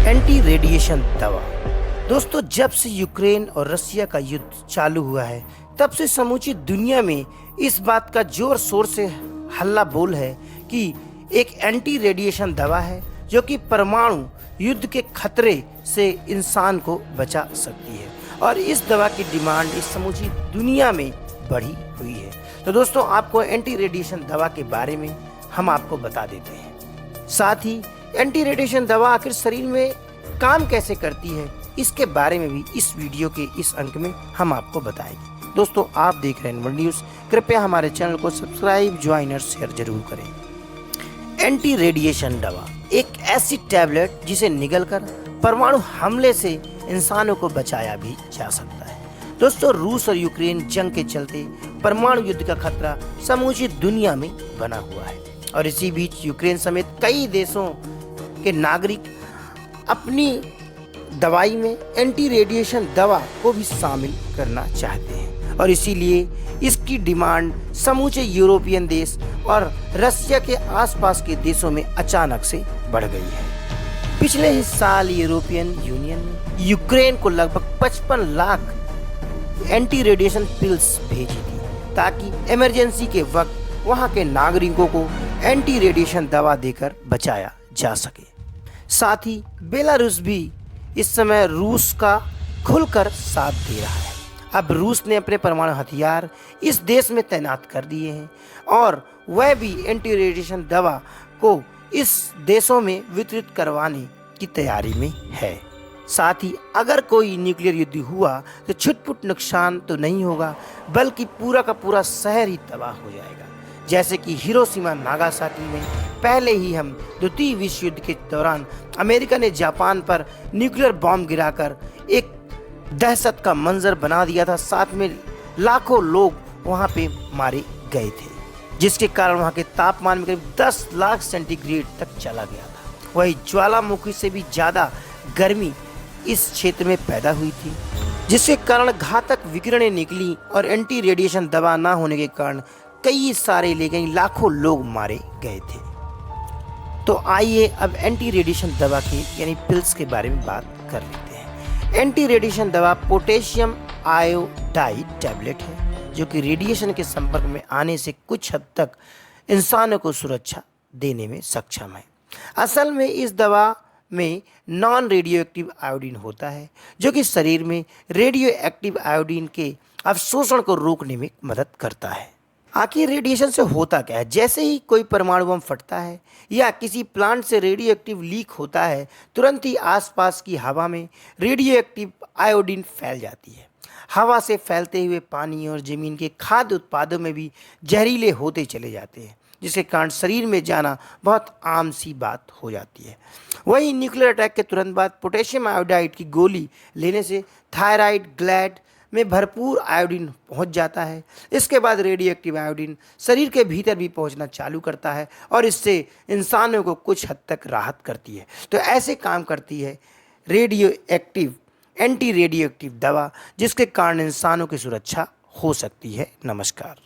Anti radiation दवा। दोस्तों, जब से यूक्रेन और रसिया का युद्ध चालू हुआ है तब से समूची दुनिया में इस बात का जोर शोर से हल्ला बोल है कि एक एंटी रेडिएशन दवा है जो कि परमाणु युद्ध के खतरे से इंसान को बचा सकती है, और इस दवा की डिमांड इस समूची दुनिया में बढ़ी हुई है। तो दोस्तों, आपको एंटी रेडिएशन दवा के बारे में हम आपको बता देते हैं। साथ ही एंटी रेडिएशन दवा आखिर शरीर में काम कैसे करती है, इसके बारे में भी इस वीडियो के इस अंक में हम आपको बताएंगे। दोस्तों, आप देख रहे हैं वर्ल्ड न्यूज़। कृपया हमारे चैनल को सब्सक्राइब, ज्वाइन और शेयर जरूर करें। एंटी रेडिएशन दवा एक ऐसी टैबलेट जिसे निगलकर परमाणु हमले से इंसानों को बचाया भी जा सकता है। दोस्तों, रूस और यूक्रेन जंग के चलते परमाणु युद्ध का खतरा समूची दुनिया में बना हुआ है, और इसी बीच यूक्रेन समेत कई देशों के नागरिक अपनी दवाई में एंटी रेडिएशन दवा को भी शामिल करना चाहते हैं, और इसीलिए इसकी डिमांड समूचे यूरोपियन देश और रसिया के आसपास के देशों में अचानक से बढ़ गई है। पिछले ही साल यूरोपियन यूनियन ने यूक्रेन को लगभग 55 लाख एंटी रेडिएशन पिल्स भेजी थी ताकि इमरजेंसी के वक्त वहां के नागरिकों को एंटी रेडिएशन दवा देकर बचाया जा सके। साथ ही बेलारूस भी इस समय रूस का खुलकर साथ दे रहा है। अब रूस ने अपने परमाणु हथियार इस देश में तैनात कर दिए हैं, और वह भी एंटी रेडिएशन दवा को इस देशों में वितरित करवाने की तैयारी में है। साथ ही अगर कोई न्यूक्लियर युद्ध हुआ तो छुटपुट नुकसान तो नहीं होगा, बल्कि पूरा का पूरा शहर ही तबाह हो जाएगा। जैसे कि हिरोशिमा नागासाकी में पहले ही हम द्वितीय विश्व युद्ध के दौरान अमेरिका ने जापान पर न्यूक्लियर बॉम्ब गिराकर एक दहशत का मंजर बना दिया था। साथ में लाखों लोग वहां पे मारे गए थे, जिसके कारण वहां के तापमान में करीब 10 लाख सेंटीग्रेड तक चला गया था। वही ज्वालामुखी से भी ज़्यादा गर्मी इस क्षेत्र में पैदा हुई थी, जिसके कारण घातक विकिरणें निकली, और एंटी रेडिएशन दवा ना होने के कारण कई सारे लेकिन लाखों लोग मारे गए थे। तो आइए अब एंटी रेडिएशन दवा के यानी पिल्स के बारे में बात कर लेते हैं। एंटी रेडिएशन दवा पोटेशियम आयोडाइड टैबलेट है जो कि रेडिएशन के संपर्क में आने से कुछ हद तक इंसानों को सुरक्षा देने में सक्षम है। असल में इस दवा में नॉन रेडियो एक्टिव आयोडीन होता है जो कि शरीर में रेडियो एक्टिव आयोडीन के अवशोषण को रोकने में मदद करता है। आखिर रेडिएशन से होता क्या है? जैसे ही कोई परमाणु बम फटता है या किसी प्लांट से रेडियो एक्टिव लीक होता है, तुरंत ही आसपास की हवा में रेडियो एक्टिव आयोडीन फैल जाती है। हवा से फैलते हुए पानी और ज़मीन के खाद्य उत्पादों में भी जहरीले होते चले जाते हैं, जिसके कारण शरीर में जाना बहुत आम सी बात हो जाती है। वहीं न्यूक्लियर अटैक के तुरंत बाद पोटेशियम आयोडाइड की गोली लेने से थायराइड ग्लैंड में भरपूर आयोडीन पहुंच जाता है। इसके बाद रेडियो एक्टिव आयोडीन शरीर के भीतर भी पहुंचना चालू करता है, और इससे इंसानों को कुछ हद तक राहत करती है। तो ऐसे काम करती है radio active anti radio active दवा, जिसके कारण इंसानों की सुरक्षा हो सकती है। नमस्कार।